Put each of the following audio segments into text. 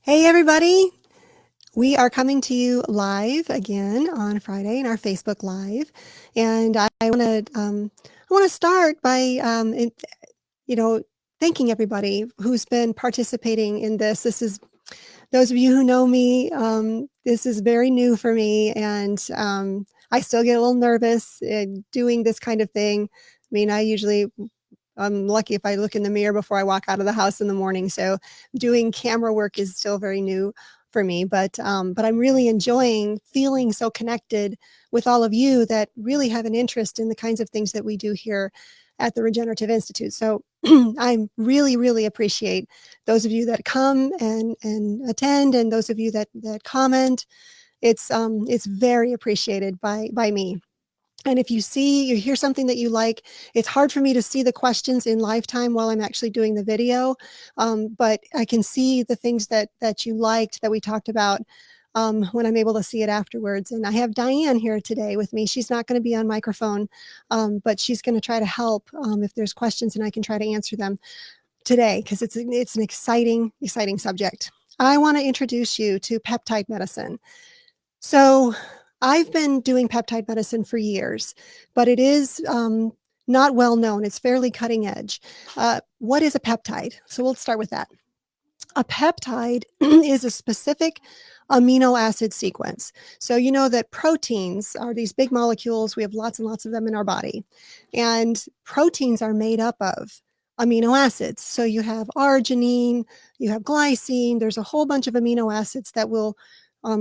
Hey everybody, we are coming to you live again on Friday in our Facebook Live, and I want to start by you know thanking everybody who's been participating in this. This is those of you who know me. This is very new for me, and I still get a little nervous doing this kind of thing. I mean, I'm lucky if I look in the mirror before I walk out of the house in the morning. So doing camera work is still very new for me, but I'm really enjoying feeling so connected with all of you that really have an interest in the kinds of things that we do here at the Regenerative Institute. So I really appreciate those of you that come and attend, and those of you that comment. It's very appreciated by me. And if you hear something that you like, it's hard for me to see the questions in lifetime while I'm actually doing the video. But I can see the things that you liked that we talked about when I'm able to see it afterwards. And I have Diane here today with me. She's not going to be on microphone, but she's going to try to help if there's questions, and I can try to answer them today because it's an exciting subject. I want to introduce you to peptide medicine. So I've been doing peptide medicine for years, but it is not well known. It's fairly cutting edge. What is a peptide? So we'll start with that. A peptide is a specific amino acid sequence. So you know that proteins are these big molecules. We have lots and lots of them in our body. And proteins are made up of amino acids. So you have arginine, you have glycine. There's a whole bunch of amino acids that will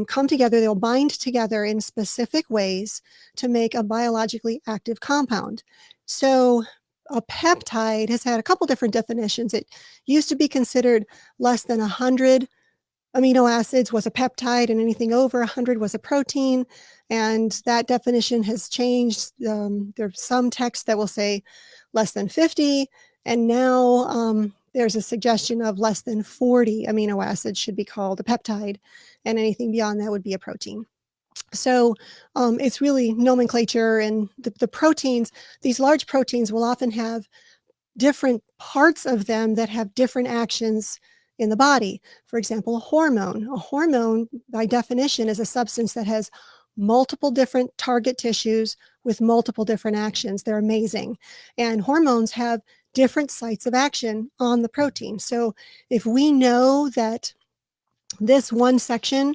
come together. They'll bind together in specific ways to make a biologically active compound. So a peptide has had a couple different definitions. It used to be considered less than 100 amino acids was a peptide, and anything over 100 was a protein. And that definition has changed. There's some texts that will say less than 50, and now there's a suggestion of less than 40 amino acids should be called a peptide, and anything beyond that would be a protein. So it's really nomenclature, and the proteins, these large proteins will often have different parts of them that have different actions in the body. For example, a hormone. A hormone, by definition, is a substance that has multiple different target tissues with multiple different actions. They're amazing. And hormones have different sites of action on the protein. So if we know that this one section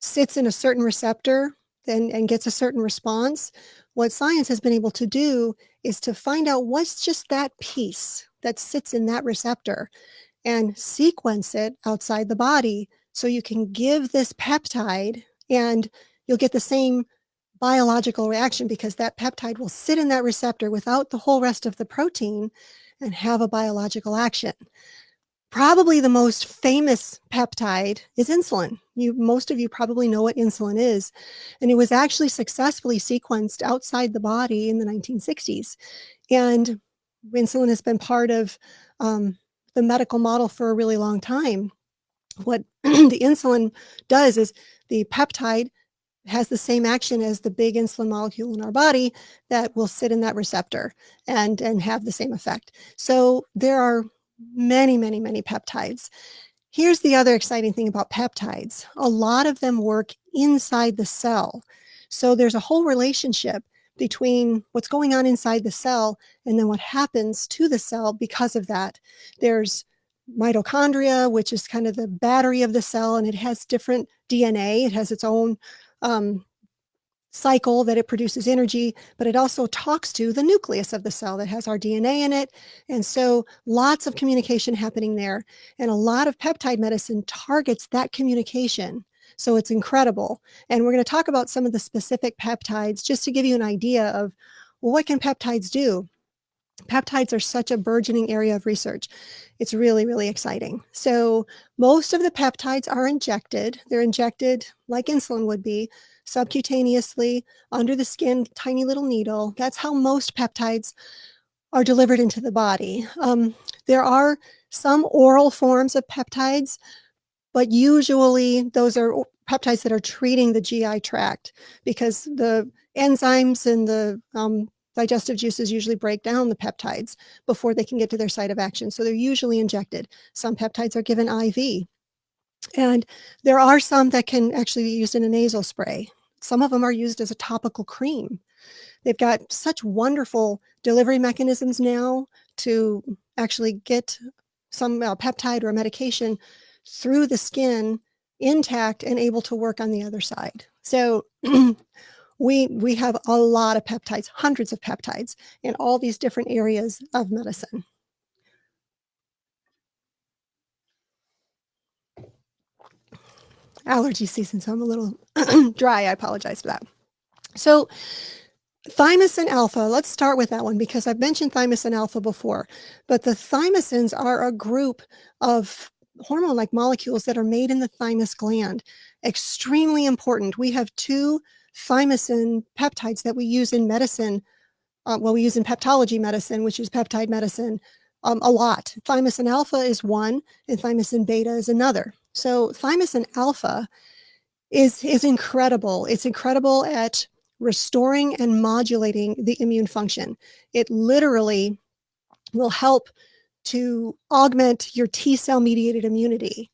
sits in a certain receptor and gets a certain response, what science has been able to do is to find out what's just that piece that sits in that receptor and sequence it outside the body so you can give this peptide and you'll get the same biological reaction, because that peptide will sit in that receptor without the whole rest of the protein and have a biological action. Probably the most famous peptide is insulin. Most of you probably know what insulin is. And it was actually successfully sequenced outside the body in the 1960s. And insulin has been part of the medical model for a really long time. What the insulin does is the peptide has the same action as the big insulin molecule in our body that will sit in that receptor and have the same effect. So there are many peptides. Here's the other exciting thing about peptides. A lot of them work inside the cell. So there's a whole relationship between what's going on inside the cell and then what happens to the cell because of that. There's mitochondria, which is kind of the battery of the cell, and it has different DNA. It has its own cycle that it produces energy, but it also talks to the nucleus of the cell that has our DNA in it. And so lots of communication happening there. And a lot of peptide medicine targets that communication. So it's incredible. And we're going to talk about some of the specific peptides just to give you an idea of, well, what can peptides do? Peptides are such a burgeoning area of research. It's really exciting. So most of the peptides are injected. They're injected like insulin would be, subcutaneously under the skin, tiny little needle. That's how most peptides are delivered into the body. There are some oral forms of peptides, but usually those are peptides that are treating the GI tract, because the enzymes and the digestive juices usually break down the peptides before they can get to their site of action. So they're usually injected. Some peptides are given IV. And there are some that can actually be used in a nasal spray. Some of them are used as a topical cream. They've got such wonderful delivery mechanisms now to actually get some peptide or medication through the skin intact and able to work on the other side. So we have a lot of peptides, hundreds of peptides in all these different areas of medicine. Allergy season, so I'm a little dry. I apologize for that. So Thymus and alpha, let's start with that one because I've mentioned thymus and alpha before, but the thymosins are a group of hormone-like molecules that are made in the thymus gland. Extremely important. We have two thymosin peptides that we use in medicine. We use in peptology medicine, which is peptide medicine, a lot. Thymus and alpha is one, and thymus and beta is another. So thymus and alpha is incredible. It's incredible at restoring and modulating the immune function. It literally will help to augment your T cell mediated immunity.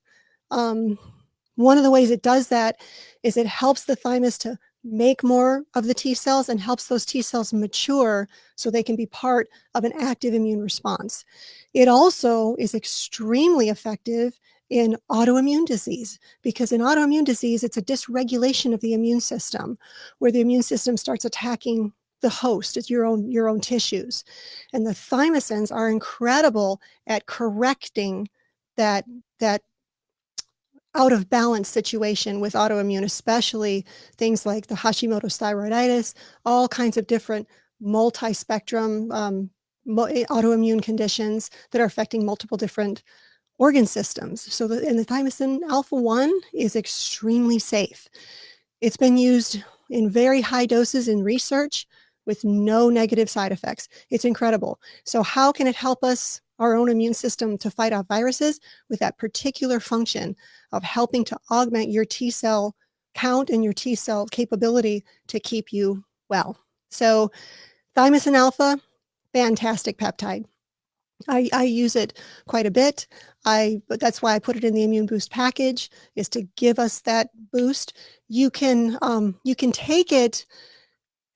One of the ways it does that is it helps the thymus to make more of the T cells and helps those T cells mature so they can be part of an active immune response. It also is extremely effective in autoimmune disease because in autoimmune disease, it's a dysregulation of the immune system where the immune system starts attacking the host, it's your own tissues. And the thymosins are incredible at correcting that out of balance situation with autoimmune, especially things like the Hashimoto's thyroiditis, all kinds of different multi-spectrum autoimmune conditions that are affecting multiple different organ systems. So and the thymosin alpha 1 is extremely safe. It's been used in very high doses in research with no negative side effects. It's incredible. So how can it help us, our own immune system, to fight off viruses with that particular function of helping to augment your T cell count and your T cell capability to keep you well? So thymosin alpha, fantastic peptide. I use it quite a bit. But that's why I put it in the immune boost package, is to give us that boost. You can take it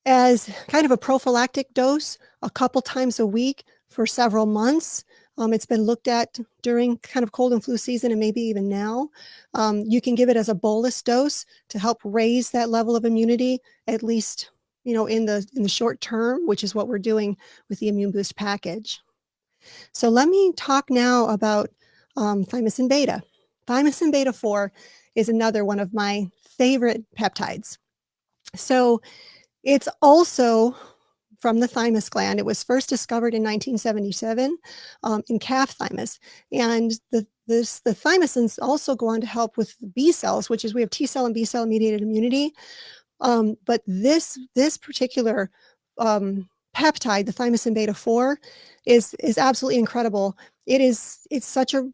as kind of a prophylactic dose a couple times a week for several months. It's been looked at during kind of cold and flu season and maybe even now. You can give it as a bolus dose to help raise that level of immunity, at least in the short term, which is what we're doing with the immune boost package. So let me talk now about thymosin beta. Thymosin beta 4 is another one of my favorite peptides. So it's also from the thymus gland. It was first discovered in 1977 in calf thymus. And the thymosins also go on to help with B cells, which is we have T cell and B cell mediated immunity. But this particular peptide, the thymosin beta 4, is absolutely incredible. It's such a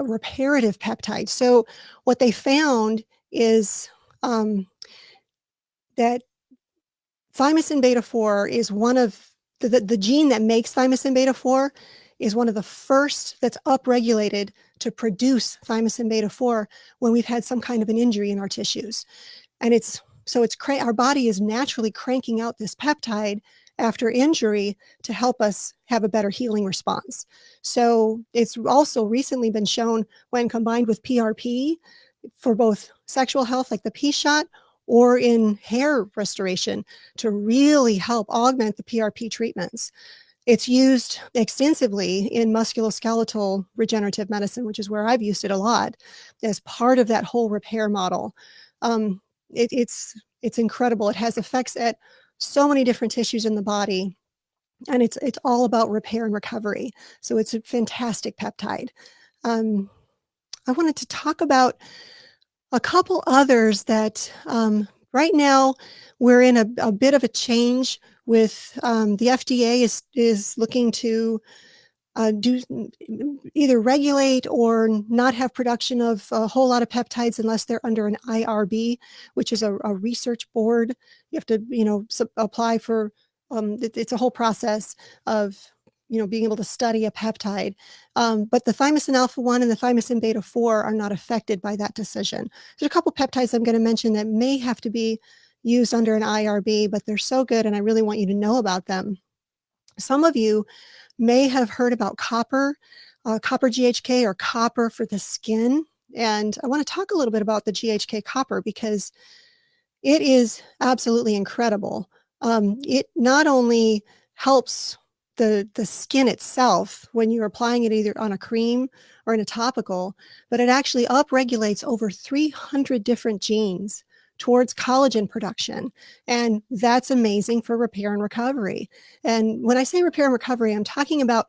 reparative peptide. So what they found is that thymosin beta 4 is one of the gene that makes thymosin beta 4 is one of the first that's upregulated to produce thymosin beta 4 when we've had some kind of an injury in our tissues. And our body is naturally cranking out this peptide after injury to help us have a better healing response. So it's also recently been shown when combined with PRP for both sexual health, like the P shot, or in hair restoration to really help augment the PRP treatments. It's used extensively in musculoskeletal regenerative medicine, which is where I've used it a lot as part of that whole repair model. It's incredible. It has effects at so many different tissues in the body, and it's all about repair and recovery. So it's a fantastic peptide. I wanted to talk about a couple others that right now we're in a bit of a change with the FDA is looking to either regulate or not have production of a whole lot of peptides unless they're under an IRB, which is a research board. You have to, apply for, it's a whole process of being able to study a peptide. But the Thymus and Alpha 1 and the Thymus and Beta 4 are not affected by that decision. There's a couple peptides I'm going to mention that may have to be used under an IRB, but they're so good and I really want you to know about them. Some of you may have heard about copper, copper GHK or copper for the skin. And I want to talk a little bit about the GHK copper because it is absolutely incredible. It not only helps the skin itself when you're applying it either on a cream or in a topical, but it actually upregulates over 300 different genes towards collagen production. And that's amazing for repair and recovery. And when I say repair and recovery, I'm talking about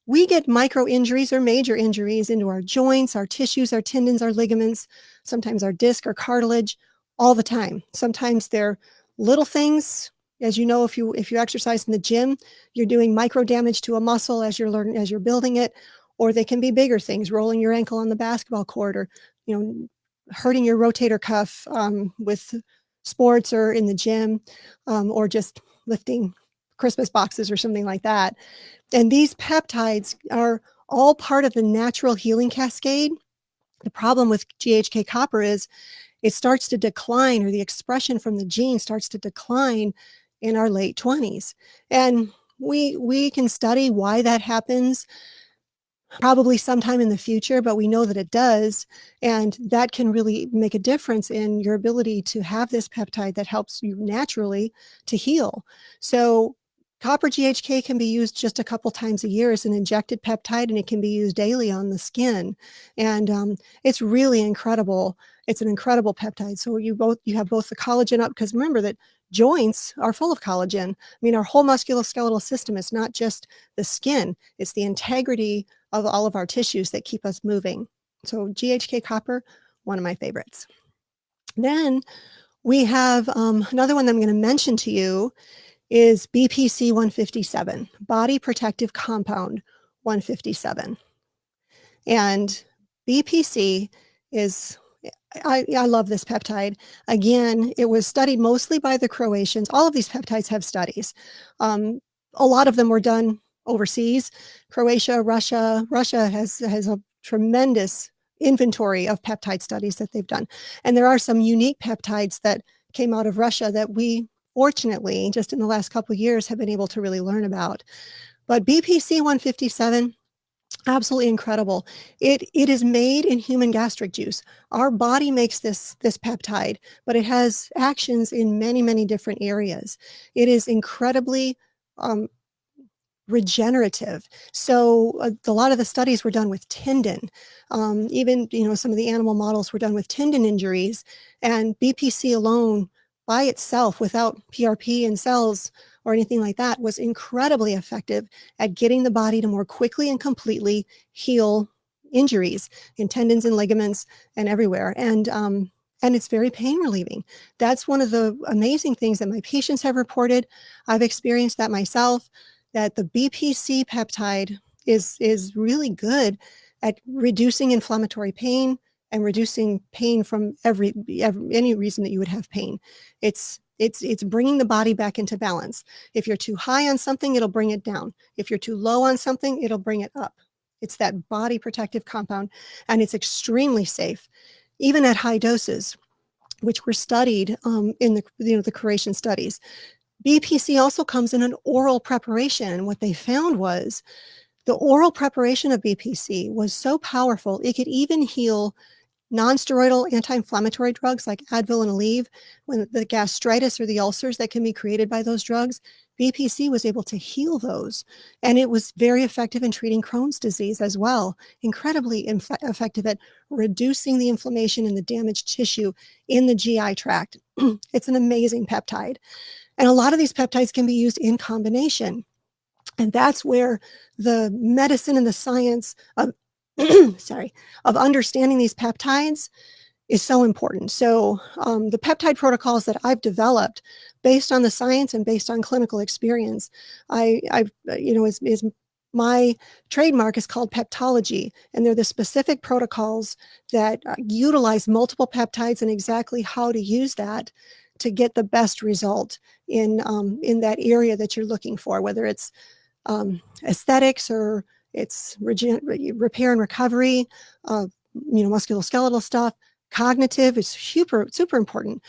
we get micro injuries or major injuries into our joints, our tissues, our tendons, our ligaments, sometimes our disc or cartilage all the time. Sometimes they're little things. As you know, if you exercise in the gym, you're doing micro damage to a muscle as you're building it, or they can be bigger things, rolling your ankle on the basketball court, or hurting your rotator cuff with sports or in the gym, or just lifting Christmas boxes or something like that. And these peptides are all part of the natural healing cascade. The problem with GHK copper is it starts to decline, or the expression from the gene starts to decline in our late 20s. And we can study why that happens probably sometime in the future, but we know that it does. And that can really make a difference in your ability to have this peptide that helps you naturally to heal. So copper GHK can be used just a couple times a year as an injected peptide, and it can be used daily on the skin. And it's really incredible. It's an incredible peptide. So you have both the collagen up, because remember that joints are full of collagen. I mean, our whole musculoskeletal system is not just the skin, it's the integrity of all of our tissues that keep us moving. So GHK copper, one of my favorites. Then we have another one that I'm going to mention to you is BPC 157, Body Protective Compound 157. And BPC is, I love this peptide. Again, it was studied mostly by the Croatians. All of these peptides have studies. A lot of them were done overseas. Croatia, Russia has a tremendous inventory of peptide studies that they've done. And there are some unique peptides that came out of Russia that we, fortunately, just in the last couple of years, have been able to really learn about. But BPC 157, absolutely incredible. It is made in human gastric juice. Our body makes this peptide, but it has actions in many, many different areas. It is incredibly regenerative. So a lot of the studies were done with tendon. Even some of the animal models were done with tendon injuries, and BPC alone by itself, without PRP and cells or anything like that, was incredibly effective at getting the body to more quickly and completely heal injuries in tendons and ligaments and everywhere. And it's very pain relieving. That's one of the amazing things that my patients have reported. I've experienced that myself, that the BPC peptide is really good at reducing inflammatory pain and reducing pain from any reason that you would have pain. It's bringing the body back into balance. If you're too high on something, it'll bring it down. If you're too low on something, it'll bring it up. It's that body protective compound, and it's extremely safe, even at high doses, which were studied in the Croatian studies. BPC also comes in an oral preparation, and what they found was the oral preparation of BPC was so powerful, it could even heal non-steroidal anti-inflammatory drugs like Advil and Aleve. When the gastritis or the ulcers that can be created by those drugs, BPC was able to heal those. And it was very effective in treating Crohn's disease as well. Incredibly effective at reducing the inflammation and the damaged tissue in the GI tract. It's an amazing peptide. And a lot of these peptides can be used in combination. And that's where the medicine and the science of of understanding these peptides is so important. So the peptide protocols that I've developed based on the science and based on clinical experience, is my trademark is called Peptology, and they're the specific protocols that utilize multiple peptides and exactly how to use that to get the best result in that area that you're looking for, whether it's aesthetics, or it's repair and recovery, musculoskeletal stuff. Cognitive is super, super important.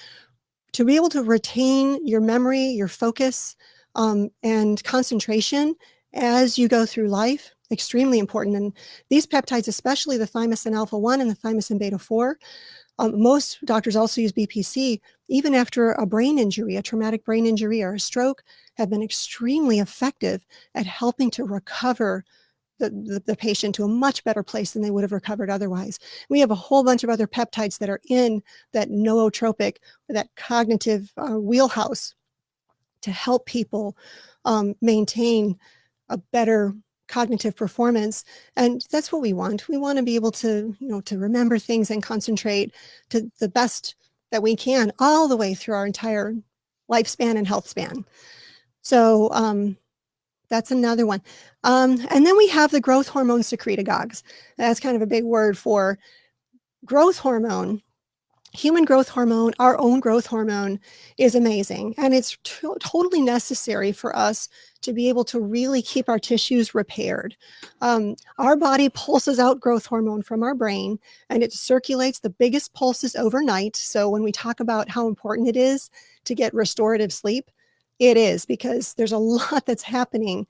To be able to retain your memory, your focus, and concentration as you go through life, extremely important. And these peptides, especially the Thymus and Alpha 1 and the Thymus and Beta 4, most doctors also use BPC, even after a brain injury, a traumatic brain injury or a stroke, have been extremely effective at helping to recover the patient to a much better place than they would have recovered otherwise. We have a whole bunch of other peptides that are in that nootropic, or that cognitive wheelhouse, to help people maintain a better cognitive performance. And that's what we want. We want to be able to, to remember things and concentrate to the best that we can all the way through our entire lifespan and health span. So that's another one. And then we have the growth hormone secretagogues. That's kind of a big word for growth hormone. Human growth hormone, our own growth hormone, is amazing. And it's totally necessary for us to be able to really keep our tissues repaired. Our body pulses out growth hormone from our brain, and it circulates the biggest pulses overnight. So when we talk about how important it is to get restorative sleep, it is, because there's a lot that's happening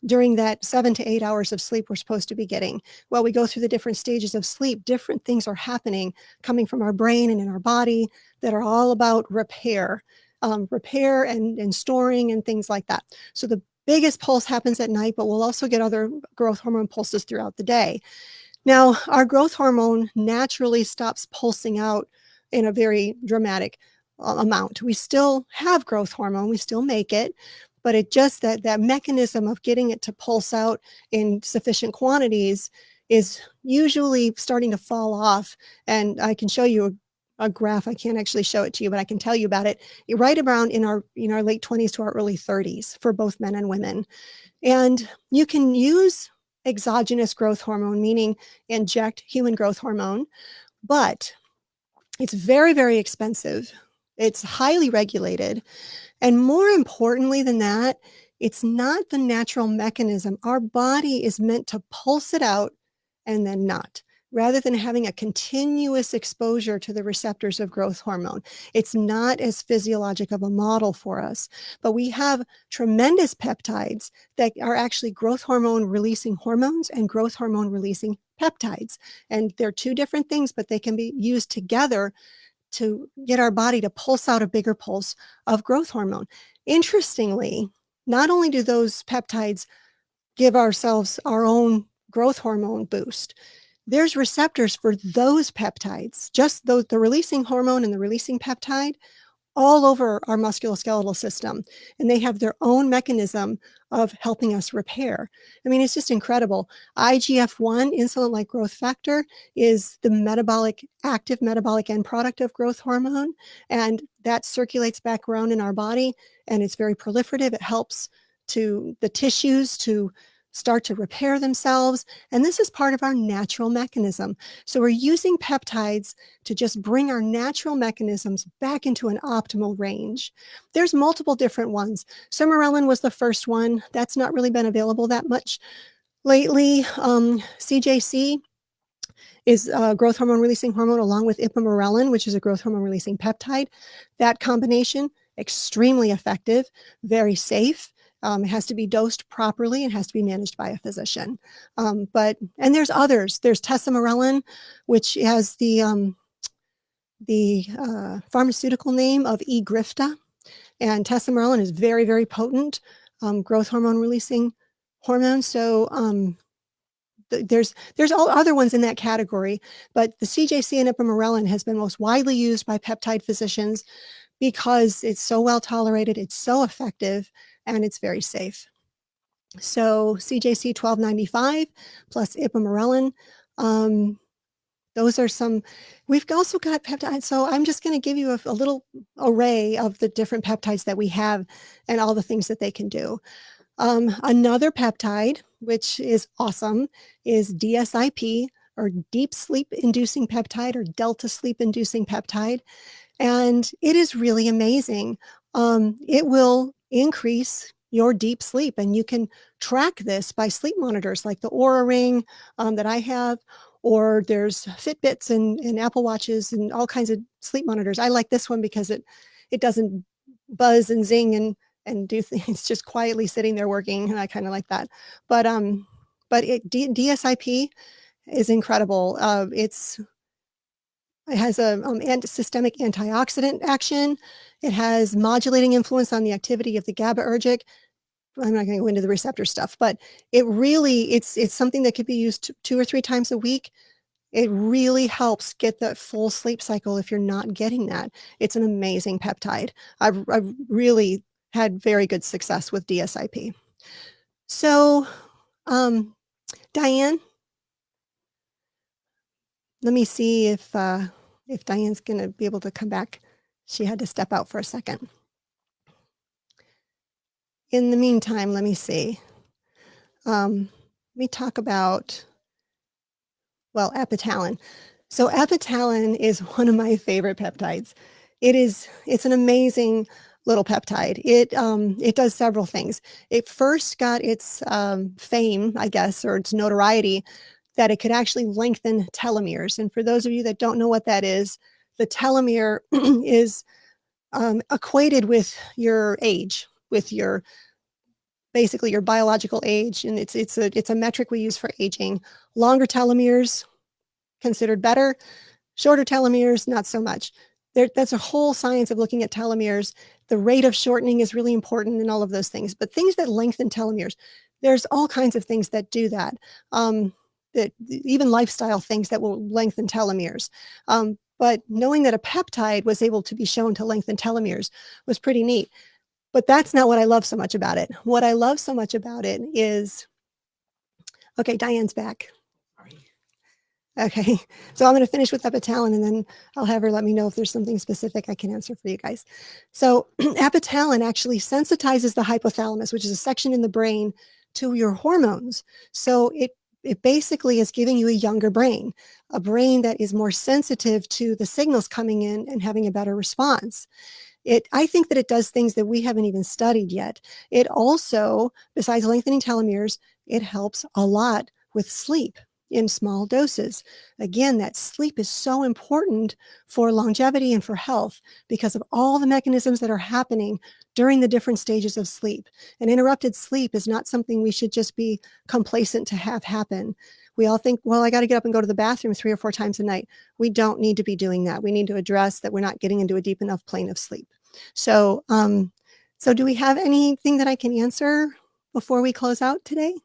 during that 7 to 8 hours of sleep we're supposed to be getting. Well, we go through the different stages of sleep. Different things are happening coming from our brain and in our body that are all about repair and storing and things like that. So the biggest pulse happens at night, but we'll also get other growth hormone pulses throughout the day. Now, our growth hormone naturally stops pulsing out in a very dramatic amount. We still have growth hormone, we still make it, but it just that mechanism of getting it to pulse out in sufficient quantities is usually starting to fall off. And I can show you a graph. I can't actually show it to you, but I can tell you about it. Right around in our late 20s to our early 30s for both men and women. And you can use exogenous growth hormone, meaning inject human growth hormone, but it's very, very expensive. It's highly regulated. And more importantly than that, it's not the natural mechanism. Our body is meant to pulse it out and then not, rather than having a continuous exposure to the receptors of growth hormone. It's not as physiologic of a model for us, but we have tremendous peptides that are actually growth hormone releasing hormones and growth hormone releasing peptides. And they're two different things, but they can be used together to get our body to pulse out a bigger pulse of growth hormone. Interestingly, not only do those peptides give ourselves our own growth hormone boost, there's receptors for those peptides, just the releasing hormone and the releasing peptide, all over our musculoskeletal system. And they have their own mechanism of helping us repair. I mean, it's just incredible. IGF-1, insulin-like growth factor, is the active metabolic end product of growth hormone. And that circulates back around in our body, and it's very proliferative. It helps the tissues to start to repair themselves. And this is part of our natural mechanism. So we're using peptides to just bring our natural mechanisms back into an optimal range. There's multiple different ones. Sermorelin was the first one. That's not really been available that much lately. CJC is a growth hormone releasing hormone along with ipamorelin, which is a growth hormone releasing peptide. That combination, extremely effective, very safe. It has to be dosed properly and has to be managed by a physician. And there's others. There's tesamorelin, which has the pharmaceutical name of E-Grifta. And tesamorelin is very, very potent growth hormone releasing hormone. So there's all other ones in that category, but the CJC and ipamorelin has been most widely used by peptide physicians because it's so well tolerated, it's so effective, and it's very safe. So CJC 1295 plus ipamorelin. Those are some. We've also got peptides. So I'm just going to give you a little array of the different peptides that we have and all the things that they can do. Another peptide, which is awesome, is DsiP, or deep sleep inducing peptide, or delta sleep inducing peptide. And it is really amazing. It will increase your deep sleep. And you can track this by sleep monitors like the Aura Ring that I have, or there's Fitbits and Apple Watches and all kinds of sleep monitors. I like this one because it doesn't buzz and zing and do things. It's just quietly sitting there working, and I kind of like that. But DSIP is incredible. It has a systemic antioxidant action. It has modulating influence on the activity of the GABAergic. I'm not going to go into the receptor stuff, but it really, it's something that could be used 2 or 3 times a week. It really helps get that full sleep cycle if you're not getting that. It's an amazing peptide. I've really had very good success with DSIP. So, Diane, let me see if Diane's going to be able to come back. She had to step out for a second. In the meantime, let me see. Let me talk about, well, Talon. So Talon is one of my favorite peptides. It's an amazing little peptide. It does several things. It first got its fame, I guess, or its notoriety, that it could actually lengthen telomeres. And for those of you that don't know what that is, the telomere is equated with your age, with your basically your biological age, and it's a metric we use for aging. Longer telomeres considered better, shorter telomeres not so much. That's a whole science of looking at telomeres. The rate of shortening is really important and all of those things. But things that lengthen telomeres, there's all kinds of things that do that. That even lifestyle things that will lengthen telomeres. But knowing that a peptide was able to be shown to lengthen telomeres was pretty neat. But that's not what I love so much about it. What I love so much about it is, okay, Diane's back. Okay, so I'm going to finish with Talon, and then I'll have her let me know if there's something specific I can answer for you guys. So Talon actually sensitizes the hypothalamus, which is a section in the brain, to your hormones. So it basically is giving you a younger brain, a brain that is more sensitive to the signals coming in and having a better response. I think that it does things that we haven't even studied yet. It also, besides lengthening telomeres, it helps a lot with sleep in small doses. Again, that sleep is so important for longevity and for health because of all the mechanisms that are happening during the different stages of sleep. And interrupted sleep is not something we should just be complacent to have happen. We all think, well, I got to get up and go to the bathroom 3 or 4 times a night. We don't need to be doing that. We need to address that we're not getting into a deep enough plane of sleep. So, so do we have anything that I can answer before we close out today?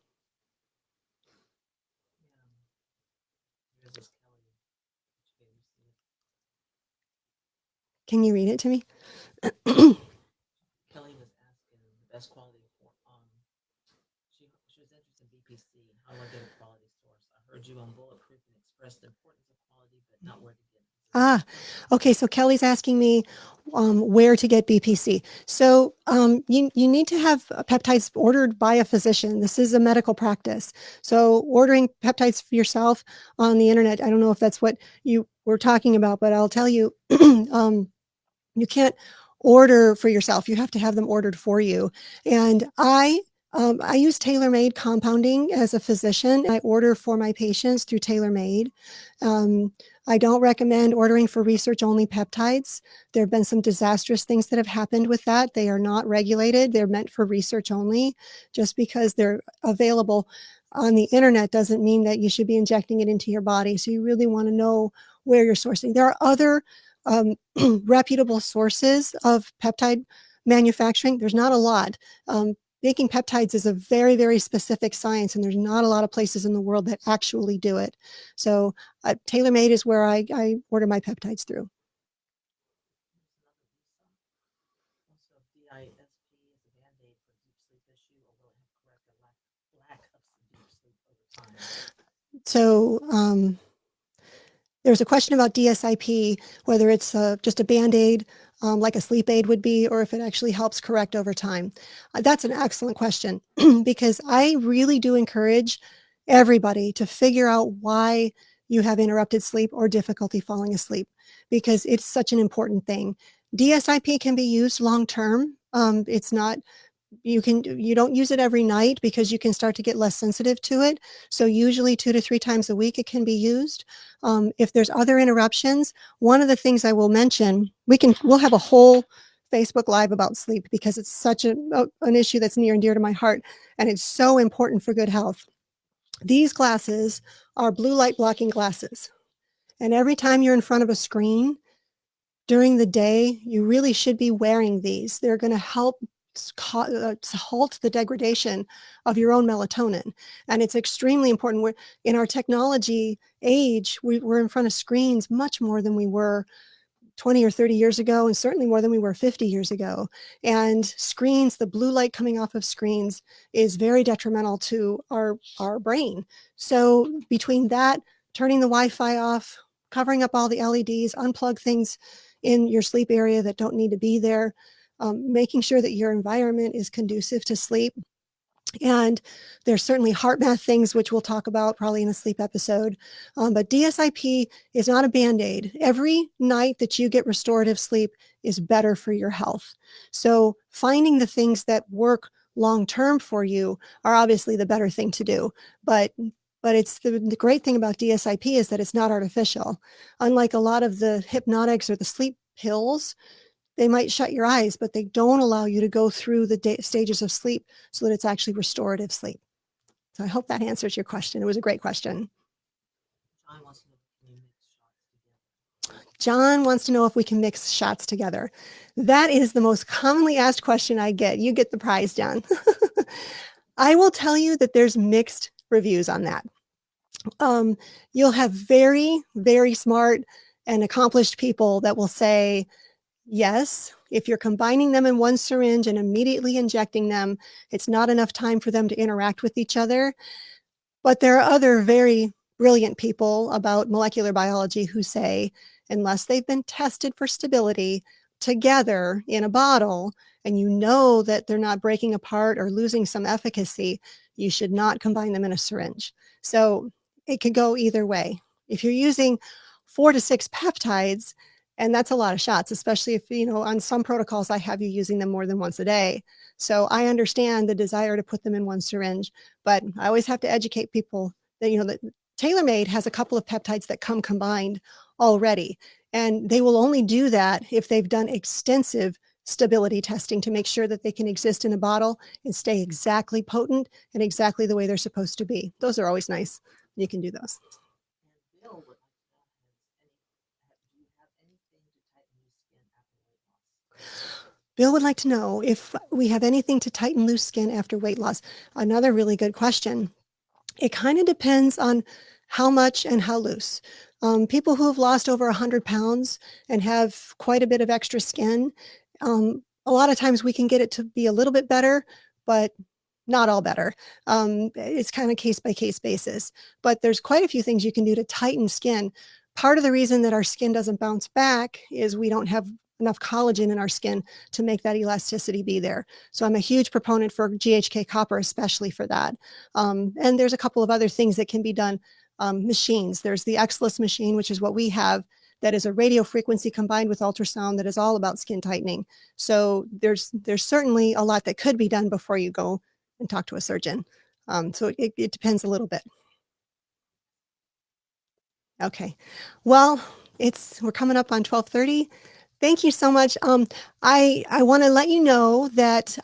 Can you read it to me? Kelly was asking the best quality she was interested in BPC and how do I get a quality source? I heard you on Bulletproof and expressed the importance of quality, but not where to get it. Okay. So Kelly's asking me where to get BPC. So you need to have peptides ordered by a physician. This is a medical practice. So ordering peptides for yourself on the internet, I don't know if that's what you were talking about, but I'll tell you, you can't order for yourself. You have to have them ordered for you. And I use tailor-made compounding as a physician. I order for my patients through tailor-made. I don't recommend ordering for research-only peptides. There have been some disastrous things that have happened with that. They are not regulated. They're meant for research only. Just because they're available on the internet doesn't mean that you should be injecting it into your body. So you really want to know where you're sourcing. There are other reputable sources of peptide manufacturing. There's not a lot. Making peptides is a very, very specific science, and there's not a lot of places in the world that actually do it. So tailor-made is where I order my peptides through. So there's a question about DSIP, whether it's just a Band-Aid, like a sleep aid would be, or if it actually helps correct over time. That's an excellent question because I really do encourage everybody to figure out why you have interrupted sleep or difficulty falling asleep, because it's such an important thing. DSIP can be used long-term. It's not you don't use it every night because you can start to get less sensitive to it. So usually 2 to 3 times a week it can be used. If there's other interruptions, one of the things I will mention, we'll have a whole Facebook Live about sleep because it's such an issue that's near and dear to my heart, and it's so important for good health. These glasses are blue light blocking glasses. And every time you're in front of a screen during the day, you really should be wearing these. They're going to help halt the degradation of your own melatonin. And it's extremely important. We're in our technology age, we're in front of screens much more than we were 20 or 30 years ago, and certainly more than we were 50 years ago. And screens, the blue light coming off of screens is very detrimental to our brain. So between that, turning the Wi-Fi off, covering up all the LEDs, unplug things in your sleep area that don't need to be there, making sure that your environment is conducive to sleep. And there's certainly heart math things, which we'll talk about probably in a sleep episode. But DsiP is not a Band-Aid. Every night that you get restorative sleep is better for your health. So finding the things that work long-term for you are obviously the better thing to do. But it's the great thing about DsiP is that it's not artificial. Unlike a lot of the hypnotics or the sleep pills, they might shut your eyes, but they don't allow you to go through the stages of sleep so that it's actually restorative sleep. So I hope that answers your question. It was a great question. John wants to know if we can mix shots together. That is the most commonly asked question I get. You get the prize, John. I will tell you that there's mixed reviews on that. You'll have very, very smart and accomplished people that will say, yes, if you're combining them in one syringe and immediately injecting them, it's not enough time for them to interact with each other. But there are other very brilliant people about molecular biology who say, unless they've been tested for stability together in a bottle, and you know that they're not breaking apart or losing some efficacy, you should not combine them in a syringe. So it could go either way. If you're using 4 to 6 peptides, and that's a lot of shots, especially if, on some protocols, I have you using them more than once a day. So I understand the desire to put them in one syringe, but I always have to educate people that, that TaylorMade has a couple of peptides that come combined already. And they will only do that if they've done extensive stability testing to make sure that they can exist in a bottle and stay exactly potent and exactly the way they're supposed to be. Those are always nice. You can do those. Bill would like to know if we have anything to tighten loose skin after weight loss. Another really good question. It kind of depends on how much and how loose. People who have lost over 100 pounds and have quite a bit of extra skin, a lot of times we can get it to be a little bit better, but not all better. It's kind of case by case basis, but there's quite a few things you can do to tighten skin. Part of the reason that our skin doesn't bounce back is we don't have enough collagen in our skin to make that elasticity be there. So I'm a huge proponent for GHK copper, especially for that. And there's a couple of other things that can be done. Machines. There's the Exless machine, which is what we have, that is a radio frequency combined with ultrasound that is all about skin tightening. So there's certainly a lot that could be done before you go and talk to a surgeon. So it depends a little bit. Okay. Well, we're coming up on 12:30. Thank you so much. I want to let you know that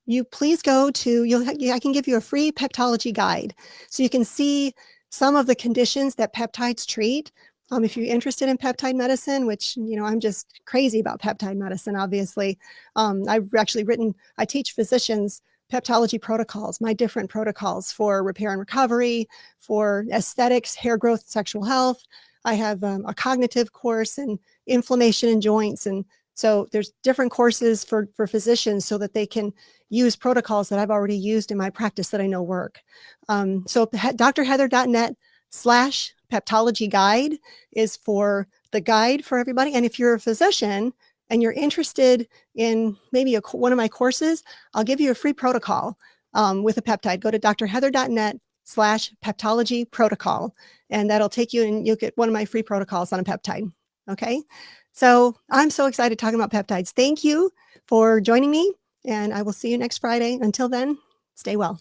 you please go to, I can give you a free Peptology guide so you can see some of the conditions that peptides treat. If you're interested in peptide medicine, which, I'm just crazy about peptide medicine, obviously. I teach physicians Peptology protocols, my different protocols for repair and recovery, for aesthetics, hair growth, sexual health. I have a cognitive course and inflammation in joints. And so there's different courses for physicians so that they can use protocols that I've already used in my practice that I know work. So drheather.net/Peptology guide is for the guide for everybody. And if you're a physician and you're interested in maybe one of my courses, I'll give you a free protocol with a peptide. Go to drheather.net/Peptology protocol, and that'll take you and you'll get one of my free protocols on a peptide. Okay. So I'm so excited talking about peptides. Thank you for joining me. And I will see you next Friday. Until then, stay well.